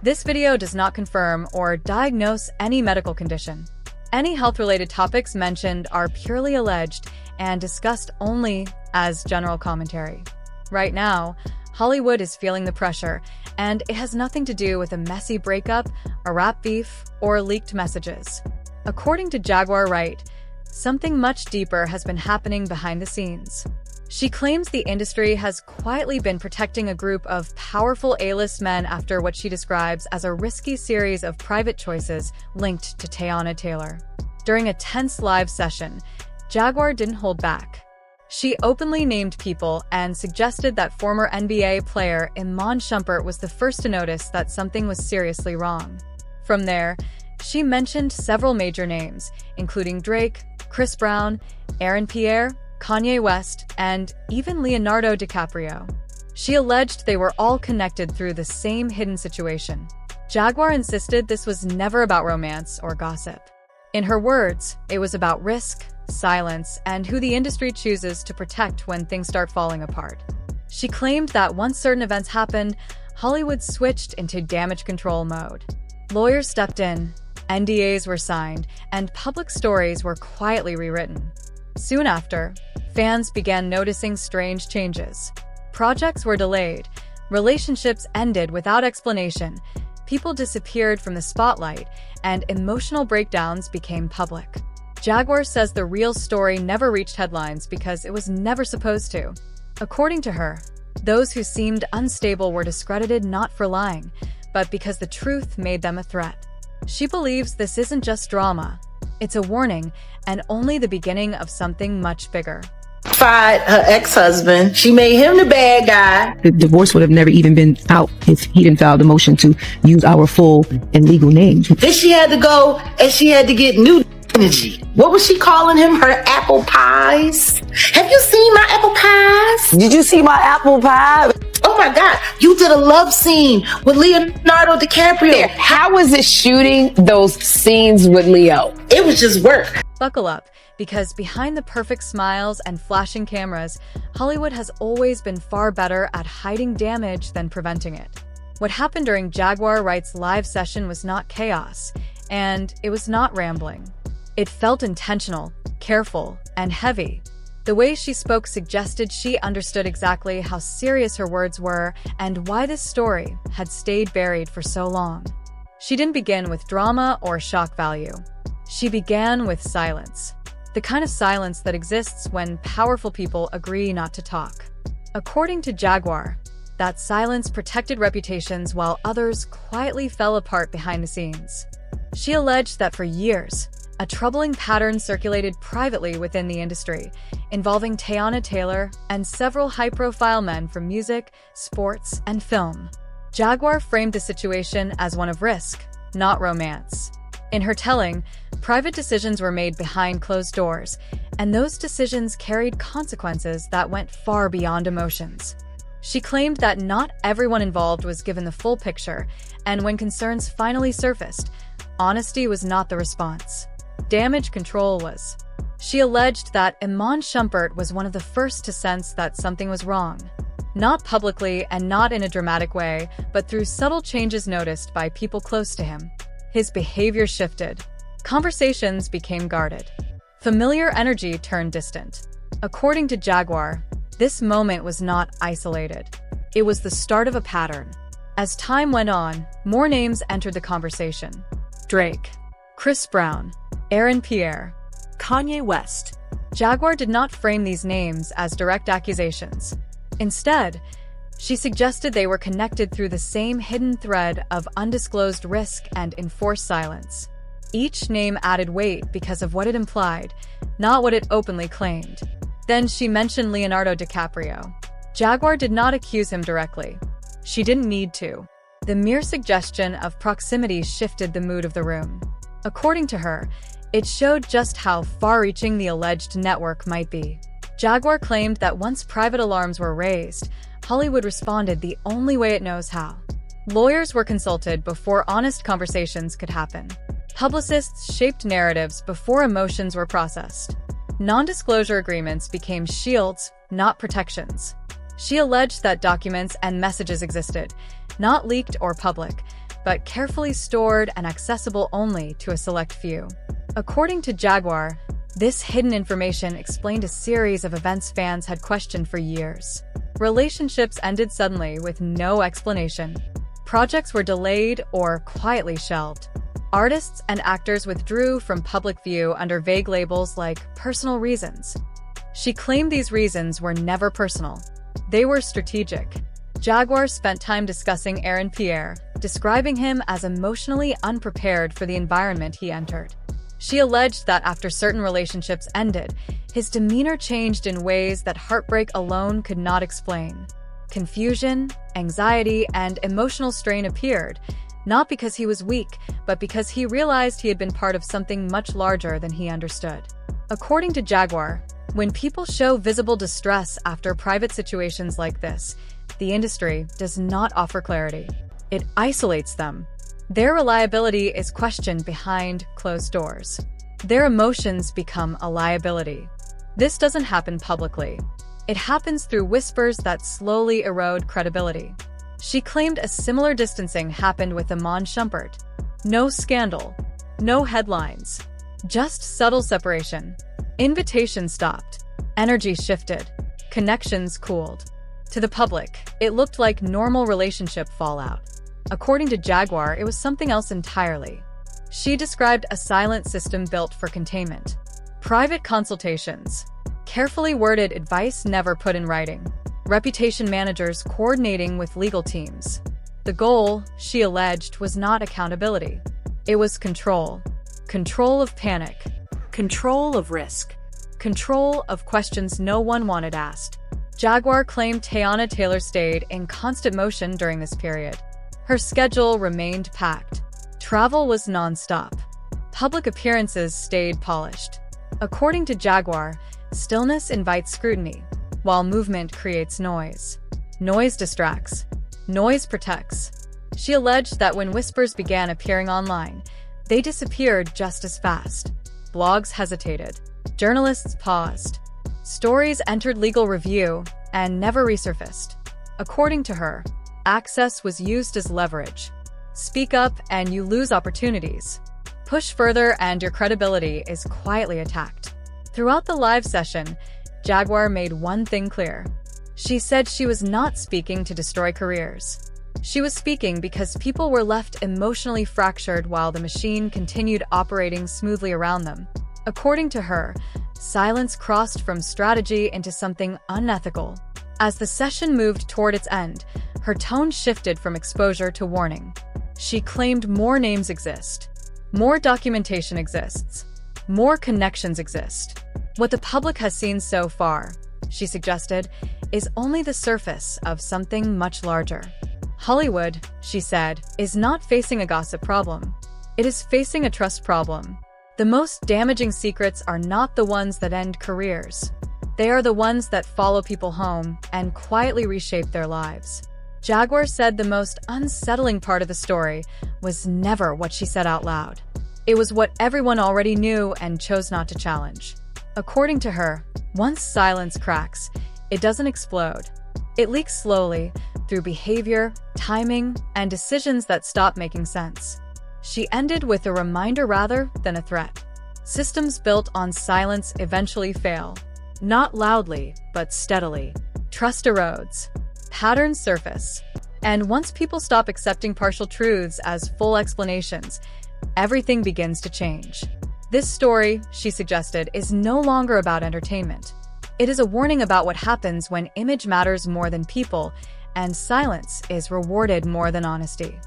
This video does not confirm or diagnose any medical condition. Any health-related topics mentioned are purely alleged and discussed only as general commentary. Right now, Hollywood is feeling the pressure, and it has nothing to do with a messy breakup, a rap beef, or leaked messages. According to Jaguar Wright, something much deeper has been happening behind the scenes. She claims the industry has quietly been protecting a group of powerful A-list men after what she describes as a risky series of private choices linked to Teyana Taylor. During a tense live session, Jaguar didn't hold back. She openly named people and suggested that former NBA player Iman Shumpert was the first to notice that something was seriously wrong. From there, she mentioned several major names, including Drake, Chris Brown, Aaron Pierre, Kanye West, and even Leonardo DiCaprio. She alleged they were all connected through the same hidden situation. Jaguar insisted this was never about romance or gossip. In her words, it was about risk, silence, and who the industry chooses to protect when things start falling apart. She claimed that once certain events happened, Hollywood switched into damage control mode. Lawyers stepped in, NDAs were signed, and public stories were quietly rewritten. Soon after, fans began noticing strange changes. Projects were delayed, relationships ended without explanation, people disappeared from the spotlight, and emotional breakdowns became public. Jaguar says the real story never reached headlines because it was never supposed to. According to her, those who seemed unstable were discredited not for lying, but because the truth made them a threat. She believes this isn't just drama. It's a warning, and only the beginning of something much bigger. Fired her ex-husband. She made him the bad guy. The divorce would have never even been out if he didn't file the motion to use our full and legal names. Then she had to go and she had to get new energy. What was she calling him? Her apple pies? Have you seen my apple pies? Did you see my apple pie? Oh my God, you did a love scene with Leonardo DiCaprio. How was it shooting those scenes with Leo? It was just work. Buckle up, because behind the perfect smiles and flashing cameras, Hollywood has always been far better at hiding damage than preventing it. What happened during Jaguar Wright's live session was not chaos, and it was not rambling. It felt intentional, careful, and heavy. The way she spoke suggested she understood exactly how serious her words were and why this story had stayed buried for so long. She didn't begin with drama or shock value. She began with silence. The kind of silence that exists when powerful people agree not to talk. According to Jaguar, that silence protected reputations while others quietly fell apart behind the scenes. She alleged that for years, a troubling pattern circulated privately within the industry, involving Teyana Taylor and several high-profile men from music, sports, and film. Jaguar framed the situation as one of risk, not romance. In her telling, private decisions were made behind closed doors, and those decisions carried consequences that went far beyond emotions. She claimed that not everyone involved was given the full picture, and when concerns finally surfaced, honesty was not the response. Damage control was. She alleged that Iman Shumpert was one of the first to sense that something was wrong. Not publicly and not in a dramatic way, but through subtle changes noticed by people close to him. His behavior shifted. Conversations became guarded. Familiar energy turned distant. According to Jaguar, this moment was not isolated. It was the start of a pattern. As time went on, more names entered the conversation. Drake, Chris Brown, Aaron Pierre, Kanye West. Jaguar did not frame these names as direct accusations. Instead, she suggested they were connected through the same hidden thread of undisclosed risk and enforced silence. Each name added weight because of what it implied, not what it openly claimed. Then she mentioned Leonardo DiCaprio. Jaguar did not accuse him directly. She didn't need to. The mere suggestion of proximity shifted the mood of the room. According to her, it showed just how far-reaching the alleged network might be. Jaguar claimed that once private alarms were raised, Hollywood responded the only way it knows how. Lawyers were consulted before honest conversations could happen. Publicists shaped narratives before emotions were processed. Non-disclosure agreements became shields, not protections. She alleged that documents and messages existed, not leaked or public, but carefully stored and accessible only to a select few. According to Jaguar, this hidden information explained a series of events fans had questioned for years. Relationships ended suddenly with no explanation. Projects were delayed or quietly shelved. Artists and actors withdrew from public view under vague labels like personal reasons. She claimed these reasons were never personal. They were strategic. Jaguar spent time discussing Aaron Pierre, describing him as emotionally unprepared for the environment he entered. She alleged that after certain relationships ended, his demeanor changed in ways that heartbreak alone could not explain. Confusion, anxiety, and emotional strain appeared, not because he was weak, but because he realized he had been part of something much larger than he understood. According to Jaguar, when people show visible distress after private situations like this, the industry does not offer clarity. It isolates them. Their reliability is questioned behind closed doors. Their emotions become a liability. This doesn't happen publicly. It happens through whispers that slowly erode credibility. She claimed a similar distancing happened with Iman Shumpert. No scandal, no headlines, just subtle separation. Invitations stopped, energy shifted, connections cooled. To the public, it looked like normal relationship fallout. According to Jaguar, it was something else entirely. She described a silent system built for containment. Private consultations, carefully worded advice never put in writing, reputation managers coordinating with legal teams. The goal, she alleged, was not accountability. It was control. Control of panic. Control of risk. Control of questions no one wanted asked. Jaguar claimed Teyana Taylor stayed in constant motion during this period. Her schedule remained packed. Travel was non-stop. Public appearances stayed polished. According to Jaguar, stillness invites scrutiny, while movement creates noise. Noise distracts. Noise protects. She alleged that when whispers began appearing online, they disappeared just as fast. Blogs hesitated. Journalists paused. Stories entered legal review and never resurfaced. According to her, access was used as leverage. Speak up and you lose opportunities. Push further and your credibility is quietly attacked. Throughout the live session, Jaguar made one thing clear. She said she was not speaking to destroy careers. She was speaking because people were left emotionally fractured while the machine continued operating smoothly around them. According to her, silence crossed from strategy into something unethical. As the session moved toward its end, her tone shifted from exposure to warning. She claimed more names exist. More documentation exists. More connections exist. What the public has seen so far, she suggested, is only the surface of something much larger. Hollywood, she said, is not facing a gossip problem. It is facing a trust problem. The most damaging secrets are not the ones that end careers. They are the ones that follow people home and quietly reshape their lives. Jaguar said the most unsettling part of the story was never what she said out loud. It was what everyone already knew and chose not to challenge. According to her, once silence cracks, it doesn't explode. It leaks slowly through behavior, timing, and decisions that stop making sense. She ended with a reminder rather than a threat. Systems built on silence eventually fail. Not loudly, but steadily. Trust erodes. Patterns surface. And once people stop accepting partial truths as full explanations, everything begins to change. This story, she suggested, is no longer about entertainment. It is a warning about what happens when image matters more than people, and silence is rewarded more than honesty.